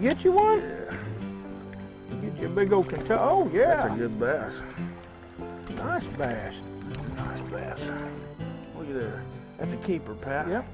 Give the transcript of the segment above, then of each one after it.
get you one? Yeah. Get you a big old Kentucky. Oh, yeah. That's a good bass. Nice bass. That's a nice bass. Look at there. That's a keeper, Pat. Yep.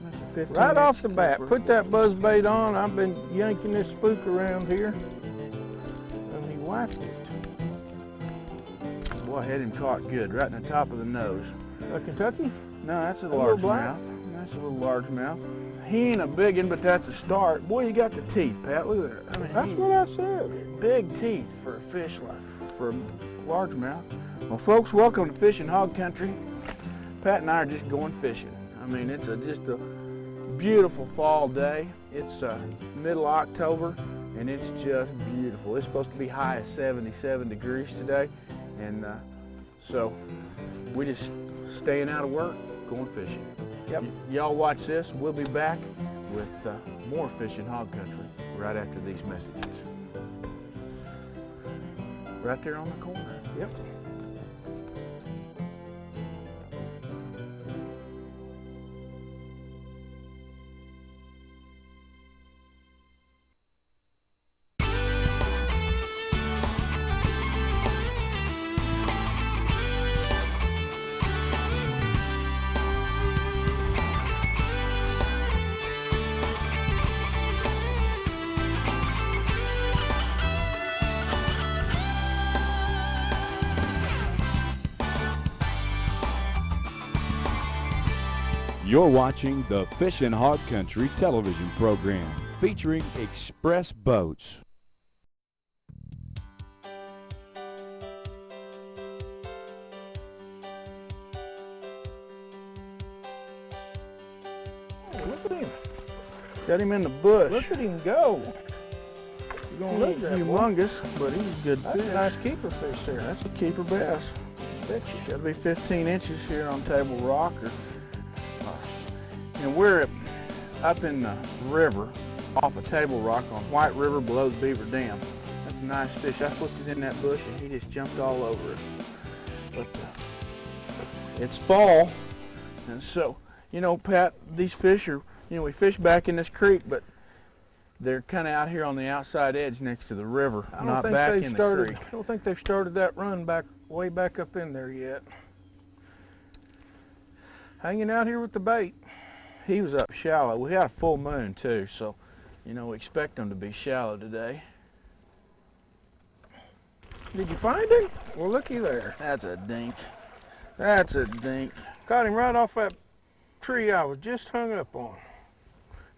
That's a 15 Right off the inch bat, keeper. put that buzz bait on. I've been yanking this spook around here. And he whacked it. Boy, I had him caught good, right in the top of the nose. A Kentucky? No, that's a little black? largemouth. That's a little largemouth. He ain't a big one, but that's a start. Boy, you got the teeth, Pat. Look at that. I mean, That's what I said. big teeth for a fish like, for a largemouth. Well, folks, welcome to Fishin' Hog Country. Pat and I are just going fishing. I mean, it's just a beautiful fall day. It's middle October, and it's just beautiful. It's supposed to be high of 77 degrees today, and so we just staying out of work, going fishing. Yep. Y'all watch this. We'll be back with more Fishin' Hog Country right after these messages. Right there on the corner. Yep. You're watching the Fishin' Hog Country television program featuring express boats. Oh, look at him. Got him in the bush. Look at him go. You're going to He's love that boy. humongous, but he's a good That's fish. a nice keeper fish there. That's a keeper bass. Bet you. Got to be 15 inches here on Table Rock. And we're up in the river off of Table Rock on White River below the Beaver Dam. That's a nice fish. I flipped it in that bush and he just jumped all over it. But it's fall, and so, you know, Pat, these fish are, you know, we fish back in this creek, but they're kind of out here on the outside edge next to the river, not back in the creek. I don't think they've started that run way back up in there yet. Hanging out here with the bait. He was up shallow. We had a full moon too, so, you know, we expect them to be shallow today. Did you find him? Well, looky there. That's a dink. That's a dink. Got him right off that tree I was just hung up on.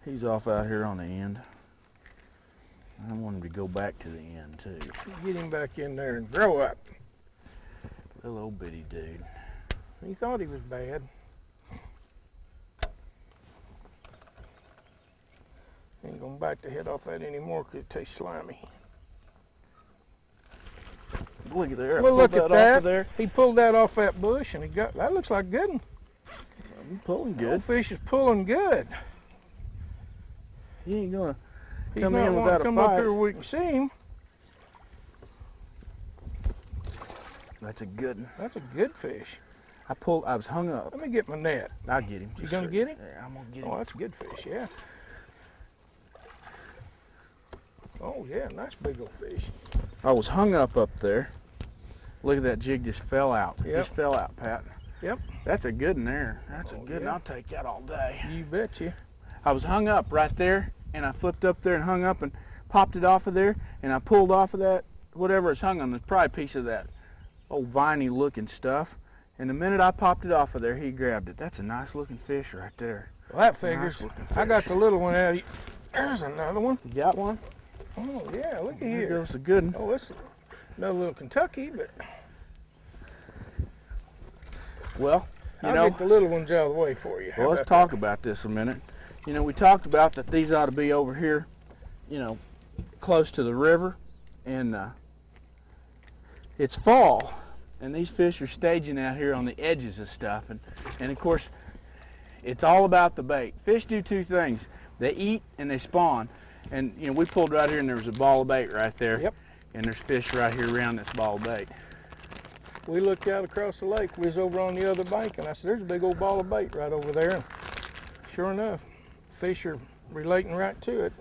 He's off out here on the end. I want him to go back to the end too. Get him back in there and grow up. Little old bitty dude. He thought he was bad. Ain't gonna bite the head off that anymore because it tastes slimy. Look at there. Well, look at Off that. of there. He pulled that off that bush and he got, that looks like good one. I'm pulling Good good. fish is pulling good. He ain't gonna He's come not in wanting without to a come up fight. here where we can see him. That's a good one. That's a good fish. I was hung up. Let me get my net. I'll get him. You Just gonna a- get him? Yeah, I'm gonna get him. Oh, that's a good fish, yeah. Oh yeah, nice big old fish. I was hung up there. Look at that jig just fell out. Yep. Just fell out, Pat. Yep. That's a good one there. That's a Oh, good one. yeah. I'll take that all day. You betcha. I was hung up right there, and I flipped up there and hung up and popped it off of there, and I pulled off of that, whatever it's hung on, there's probably a piece of that old viney looking stuff. And the minute I popped it off of there, he grabbed it. That's a nice looking fish right there. Well, that figures. Nice looking I got fish. the little one out. There's another one. You got one? Oh yeah, look at There here. goes a good one. Oh, it's another little Kentucky, but Well, you I'll know, get the little ones out of the way for you. How well, let's about talk about this a minute. You know, we talked about that these ought to be over here, you know, close to the river, and it's fall, and these fish are staging out here on the edges of stuff, and of course, it's all about the bait. Fish do two things: they eat and they spawn. And you know, we pulled right here, and there was a ball of bait right there. Yep. And there's fish right here around this ball of bait. We looked out across the lake. We was over on the other bank, and I said, "There's a big old ball of bait right over there." And sure enough, fish are relating right to it.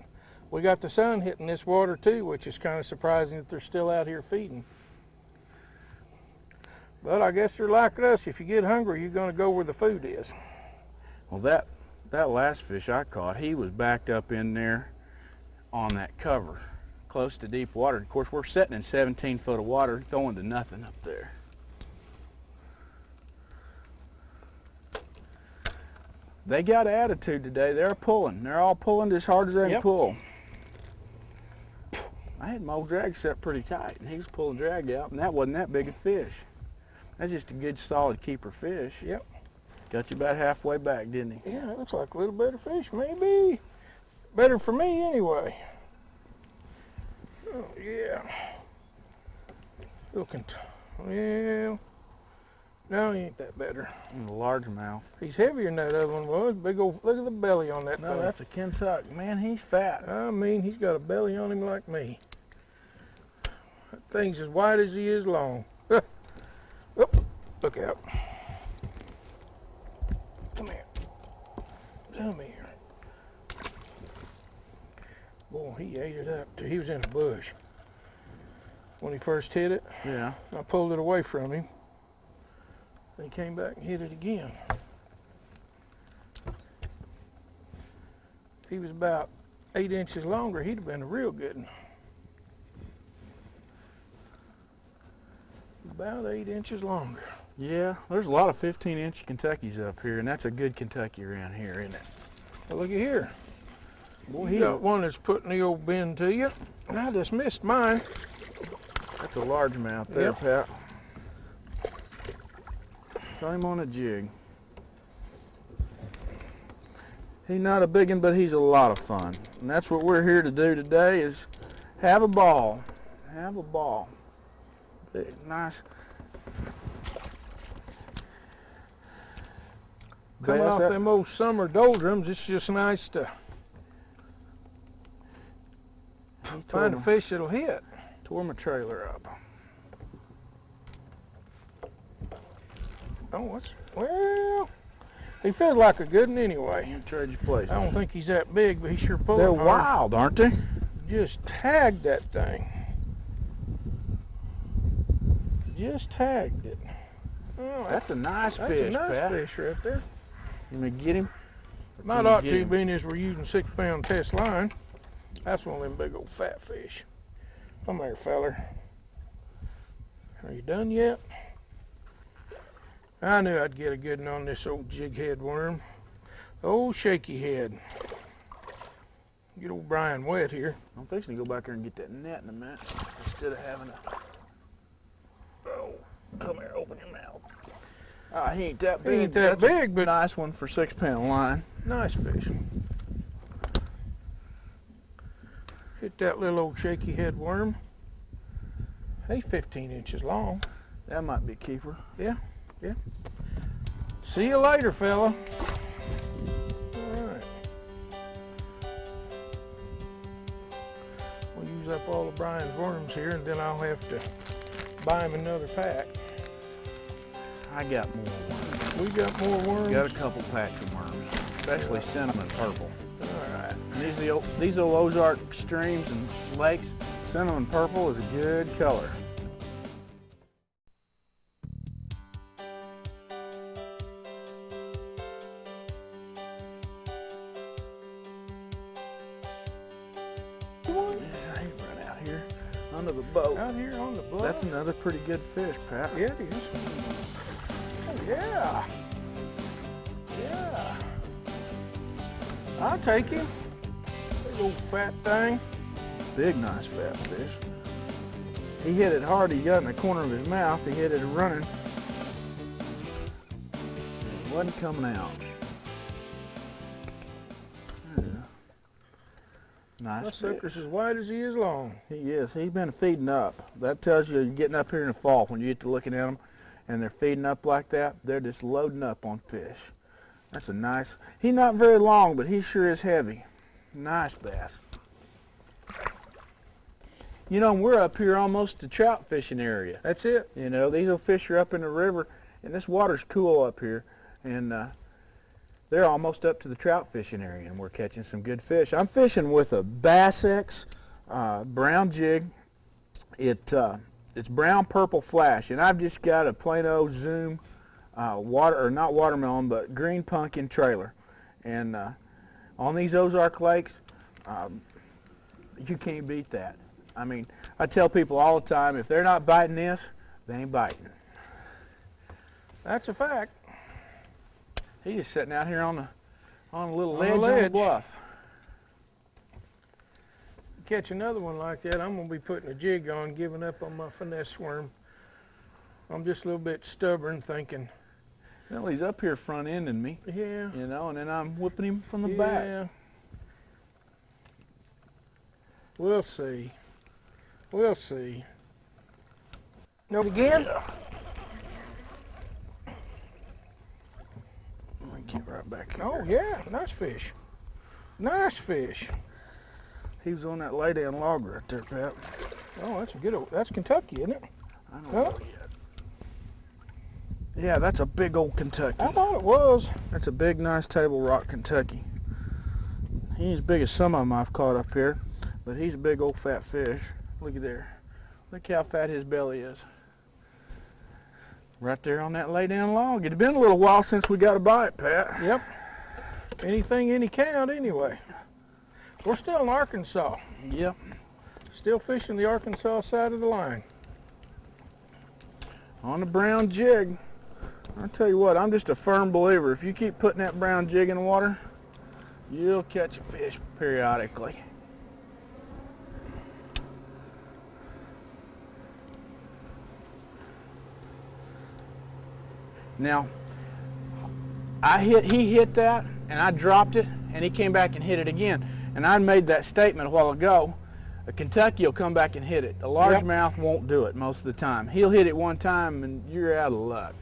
We got the sun hitting this water too, which is kind of surprising that they're still out here feeding. But I guess they're like us. If you get hungry, you're going to go where the food is. Well, that last fish I caught, he was backed up in there on that cover, close to deep water. Of course, we're sitting in 17 foot of water, throwing to nothing up there. They got attitude today. They're pulling. They're all pulling as hard as they can pull. I had my old drag set pretty tight, and he was pulling drag out, and that wasn't that big a fish. That's just a good, solid keeper fish. Yep. Got you about halfway back, didn't he? Yeah, it looks like a little better fish, maybe. Better for me, anyway. Oh, yeah. Looking, well, no, he ain't that better. And a largemouth. He's heavier than that other one was. Big old, look at the belly on that No, thing. that's a Kentucky. Man, he's fat. I mean, he's got a belly on him like me. That thing's as wide as he is long. Oh, look out. Come here. Come here. Boy, he ate it up too. He was in a bush when he first hit it. Yeah. I pulled it away from him. He came back and hit it again. If he was about 8 inches longer, he'd have been a real good one. About 8 inches longer. Yeah, there's a lot of 15-inch Kentuckys up here, and that's a good Kentucky around here, isn't it? Well, look at here. Boy, You got one that's putting the old bend to you. And I just missed mine. That's a largemouth there, Yep. Pat. Got him on a jig. He's not a big one, but he's a lot of fun. And that's what we're here to do today, is have a ball. Have a ball. Big, nice. Coming bass off that- them old summer doldrums, it's just nice to find a fish that'll hit. Tore my trailer up. Oh, well, he feels like a good one anyway. You trade your place. I don't think he's that big, but he sure pulled They're hard. wild, aren't they? Just tagged that thing. Just tagged it. Oh, That's a nice that's fish, a nice Pat. fish right there. Let me get him. Might ought to, being as we're using 6-pound test line. That's one of them big old fat fish. Come here, feller. Are you done yet? I knew I'd get a good one on this old jig head worm. Old shaky head. Get old Bryan wet here. I'm fixing to go back there and get that net in a minute instead of having a. Oh, come here, open your mouth. Ah, he ain't that big. He ain't that big, but nice one for 6-pound line. nice fish. Hit that little old shaky head worm. He's 15 inches long. That might be a keeper. Yeah. See you later, fella. All right. We'll use up all of Bryan's worms here, and then I'll have to buy him another pack. I got more worms. We got more worms. Got a couple packs of worms, especially cinnamon purple. All right. And these old Ozark streams and lakes, cinnamon purple is a good color. Yeah, he run out here under the boat. Out here on the bluff. That's another pretty good fish, Pat. Yeah, it is. Oh, yeah. Yeah. I'll take him. Big old fat thing. Big, nice fat fish. He hit it hard. He got in the corner of his mouth. He hit it running. It wasn't coming out. Yeah. Nice That fish. sucker's as wide as he is long. He is. He's been feeding up. That tells you you're getting up here in the fall when you get to looking at them and they're feeding up like that. They're just loading up on fish. That's a nice. He's not very long, but he sure is heavy. Nice bass. You know, we're up here almost to trout fishing area. That's it. You know, these little fish are up in the river, and this water's cool up here. And they're almost up to the trout fishing area, and we're catching some good fish. I'm fishing with a Bass X brown jig. It's brown purple flash, and I've just got a plain old Zoom not watermelon, but green pumpkin trailer. And on these Ozark lakes, you can't beat that. I mean, I tell people all the time, if they're not biting this, they ain't biting. That's a fact. He's just sitting out here on a little On ledge a on the ledge. bluff. Catch another one like that, I'm gonna be putting a jig on, giving up on my finesse worm. I'm just a little bit stubborn, thinking, Well, he's up here front ending me, yeah, you know, and then I'm whipping him from the back. yeah. We'll see. We'll see. No, again? Let me get right back here. Oh yeah, nice fish. Nice fish. He was on that lay down log right there, Pat. Oh, that's a good old, that's Kentucky, isn't it? I don't Huh? know yet. Yeah, that's a big old Kentucky. I thought it was. That's a big, nice table rock Kentucky. He ain't as big as some of them I've caught up here, but he's a big old fat fish. Look at there. Look how fat his belly is. Right there on that lay down log. It had been a little while since we got a bite, Pat. Yep. Anything, any count anyway. We're still in Arkansas. Yep. Still fishing the Arkansas side of the line. On the brown jig. I'll tell you what, I'm just a firm believer. If you keep putting that brown jig in the water, you'll catch a fish periodically. Now, he hit that, and I dropped it, and he came back and hit it again. And I made that statement a while ago. A Kentucky will come back and hit it. A largemouth won't do it most of the time. He'll hit it one time, and you're out of luck.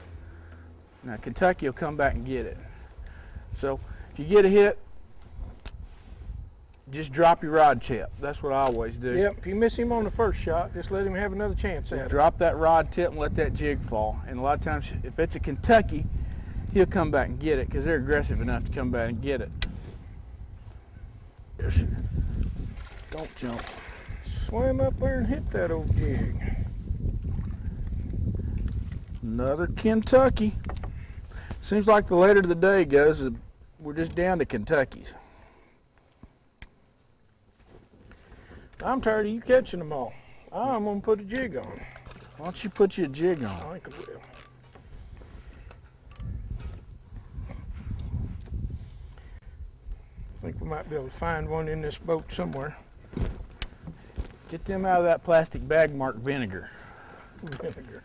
Now, Kentucky will come back and get it. So, if you get a hit, just drop your rod tip. That's what I always do. Yep, if you miss him on the first shot, just let him have another chance at Just it. drop that rod tip and let that jig fall. And a lot of times, if it's a Kentucky, he'll come back and get it because they're aggressive enough to come back and get it. Don't jump. Swim up there and hit that old jig. Another Kentucky. Seems like the later the day goes, we're just down to Kentuckies. I'm tired of you catching them all. I'm going to put a jig on. Why don't you put your jig on? I think I will. I think we might be able to find one in this boat somewhere. Get them out of that plastic bag marked vinegar. Vinegar.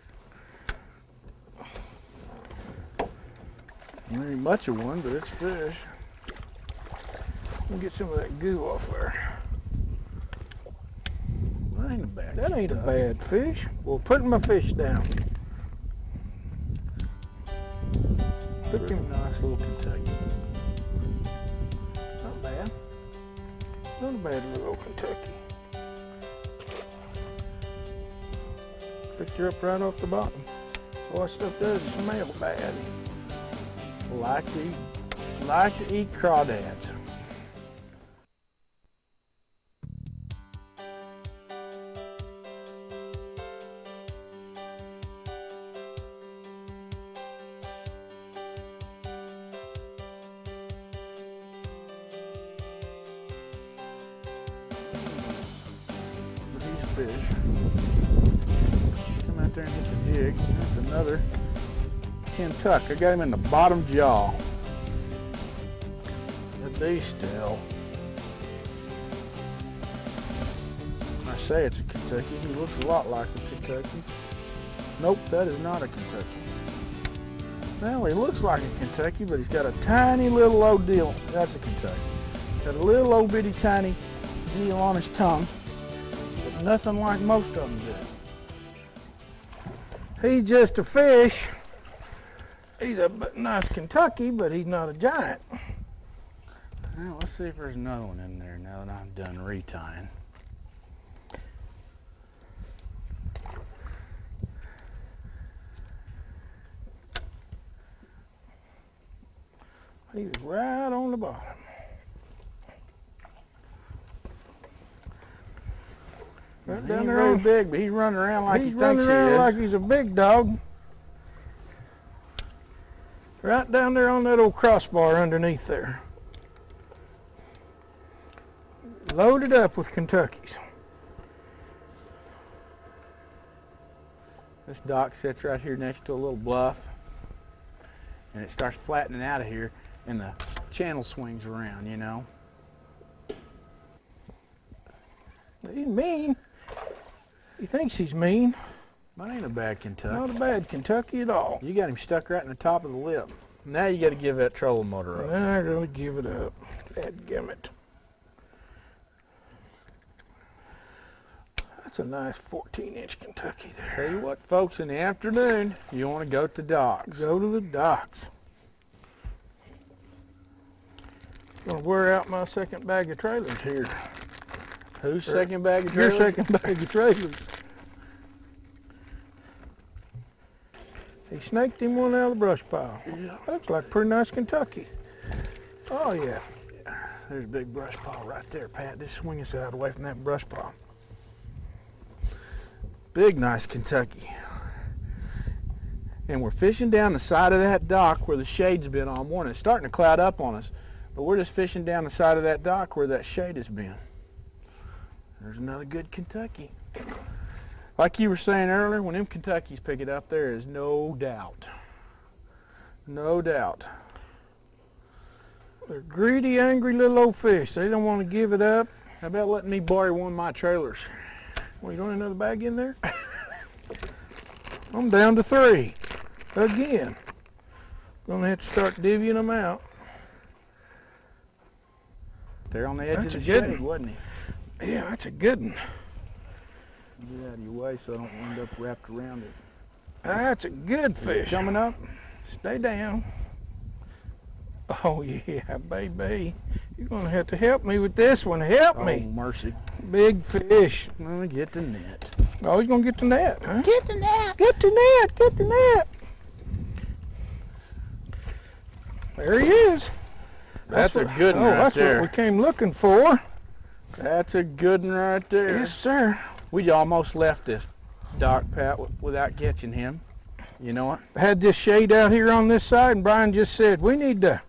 There ain't much of one, but it's fish. We'll get some of that goo off there. That ain't a bad That ain't a stuff. bad fish. Well, putting my fish down. Put Pretty him. nice little Kentucky. Not bad. Not a bad little Kentucky. Picked her up right off the bottom. Boy, stuff does smell bad. Like to eat crawdads. These fish. Come out there and hit the jig. That's another Kentucky. I got him in the bottom jaw. But be still. I say it's a Kentucky. He looks a lot like a Kentucky. Nope, that is not a Kentucky. Well, he looks like a Kentucky, but he's got a tiny little old deal. That's a Kentucky. Got a little old bitty tiny deal on his tongue, but nothing like most of them do. He's just a fish. He's a nice Kentucky, but he's not a giant. Well, let's see if there's another one in there now that I'm done retying. He was right on the bottom. Right down there very on, big, but he's running around like he he's thinks running he around is. like he's a big dog. Right down there on that old crossbar underneath there. Loaded up with Kentuckys. This dock sits right here next to a little bluff, and it starts flattening out of here, and the channel swings around, you know. He's mean. He thinks he's mean. That ain't a bad Kentucky. Not a bad Kentucky at all. You got him stuck right in the top of the lip. Now you got to give that trolling motor up. I'm gonna give it up. Dadgummit. That's a nice 14-inch Kentucky there. Tell you what, folks, in the afternoon, you want to go to the docks. Go to the docks. Gonna wear out my second bag of trailers here. Whose second bag of Your trailers? second bag of trailers. He snaked him one out of the brush pile. Yeah. Looks like a pretty nice Kentucky. Oh yeah. There's a big brush pile right there, Pat. Just swing us out away from that brush pile. Big, nice Kentucky. And we're fishing down the side of that dock where the shade's been all morning. It's starting to cloud up on us, but we're just fishing down the side of that dock where that shade has been. There's another good Kentucky. Like you were saying earlier, when them Kentuckys pick it up, there is no doubt. No doubt. They're greedy, angry little old fish. They don't want to give it up. How about letting me borrow one of my trailers? Well, you don't have another bag in there? I'm down to 3. Again. Gonna have to start divvying them out. There on the edge That's of a the good shade, one. wasn't he? Yeah, that's a good one. Get out of your way so I don't end up wrapped around it. That's a good fish. Coming up? Stay down. Oh yeah, baby. You're gonna have to help me with this one. Help Oh, me. mercy. Big fish. Let me get the net. Oh, he's gonna get the net, huh? Get the net! Get the net, get the net. There he is. That's a what- good one oh, right that's there. what we came looking for. That's a good one right there. Yes, sir. We almost left this dock, Pat, without catching him. You know what? Had this shade out here on this side, and Brian just said we need to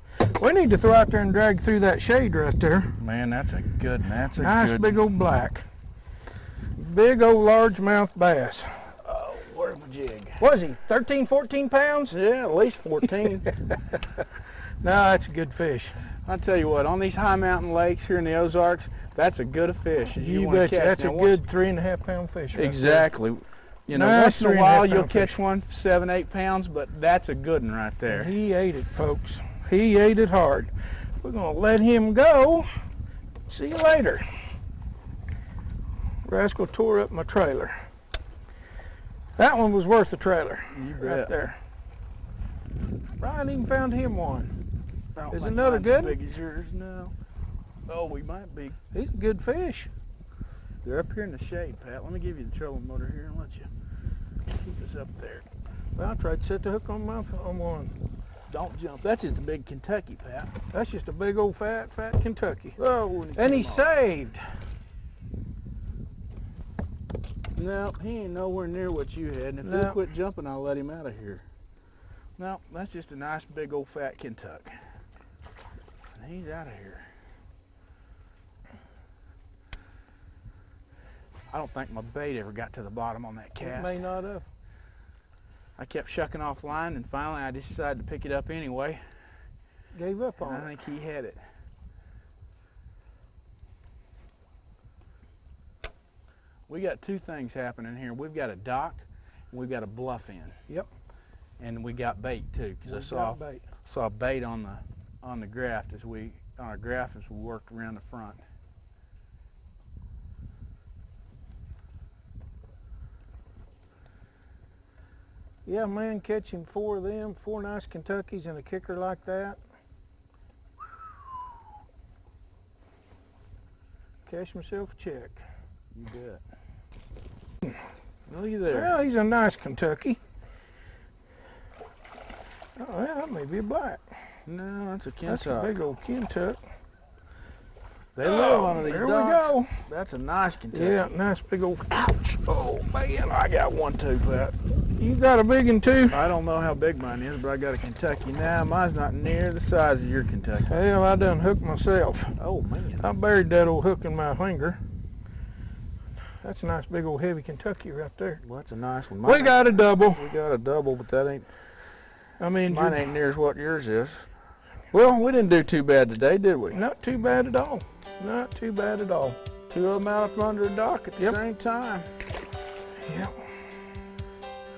throw out there and drag through that shade right there. Man, that's a good one. That's a Nice good big old black. Big old largemouth bass. Oh, where's my jig? Was he 13, 14 pounds? Yeah, at least 14. No, that's a good fish. I tell you what, on these high mountain lakes here in the Ozarks, that's a good a fish as you want to betcha. catch. That's Now, a once- good 3.5 pound fish. Right Exactly. You know, Nice once in a 3.5 while you'll pound catch fish. one 7, 8 pounds, but that's a good one right there. there. He ate it, folks. He ate it hard. We're gonna let him go. See you later. Rascal tore up my trailer. That one was worth the trailer. You Right bet. there. Brian even found him one. I don't Is think another mine's good as one? big as yours now. Oh, we might be. He's a good fish. They're up here in the shade, Pat. Let me give you the trolling motor here and let you keep us up there. Well, I tried to set the hook on one. Don't jump. That's just a big Kentucky, Pat. That's just a big old fat Kentucky. Oh, And he saved. No, he ain't nowhere near what you had. And if No. he'll quit jumping, I'll let him out of here. No, that's just a nice big old fat Kentucky. And he's out of here. I don't think my bait ever got to the bottom on that It cast. may not have. I kept shucking off line, and finally I just decided to pick it up anyway. Gave up And on I it. think he had it. We got two things happening here. We've got a dock, and we've got a bluff in. Yep. And we got bait too, because I We've saw got bait. bait on the graft as we worked around the front. Yeah, man, catching 4 of them, 4 nice Kentuckys and a kicker like that. Cash myself a check. You bet. Look at there. Well, he's a nice Kentucky. Oh, yeah, that may be a black. No, that's a That's a Kentuck. big old Kentuck. They live on these There docks. we go. That's a nice Kentucky. Yeah, nice big old, ouch. Oh, man. I got one too, Pat. You got a big one too? I don't know how big mine is, but I got a Kentucky now. Mine's not near the size of your Kentucky. Hell, I done hooked myself. Oh, man. I buried that old hook in my finger. That's a nice big old heavy Kentucky right there. Well, that's a nice one. We got a double. We got a double, but that ain't, I mean, mine ain't near as what yours is. Well, we didn't do too bad today, did we? not too bad at all. Not too bad at all. Two of them out from under a dock at the Yep. same time. Yep.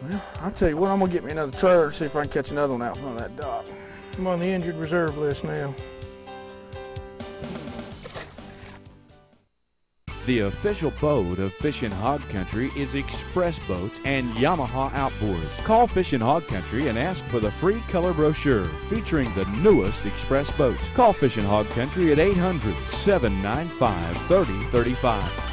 Well, I'll tell you what, I'm going to get me another trailer and see if I can catch another one out from that dock. I'm on the injured reserve list now. The official boat of Fishin' Hog Country is Express Boats and Yamaha Outboards. Call Fishin' Hog Country and ask for the free color brochure featuring the newest Express boats. Call Fishin' Hog Country at 800-795-3035.